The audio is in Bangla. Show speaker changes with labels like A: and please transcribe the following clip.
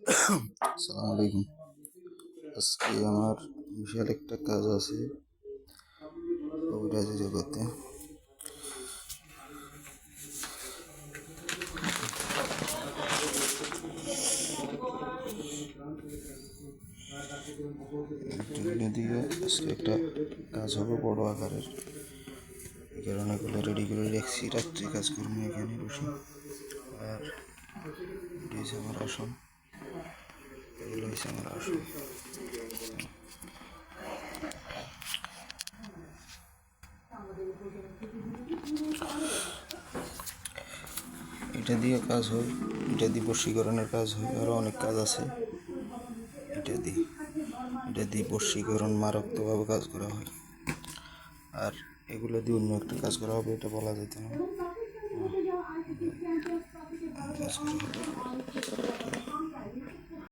A: আসসালামু আলাইকুম। আজকে আমার বিশাল একটা কাজ আছে কবিরাজি জগতে। এগুলো দিয়ে আজকে একটা কাজ হবে বড় আকারের, এই কারণে এগুলো রেডি করে রাখছি। রাত্রে কাজ করবো এখানে বসে। আর এটা হচ্ছে আমার আসন, এগুলো হচ্ছে আমার আসন। এটা দিয়ে কাজ হয়, এটা দিয়ে বশীকরণের কাজ হয়, আরও অনেক কাজ আছে। এটা দিয়ে বশীকরণ মারাত্মকভাবে কাজ করা হয়। আর এগুলো দিয়ে অন্য একটা কাজ করা হবে, এটা বলা যেত না। কাজ করা হবে।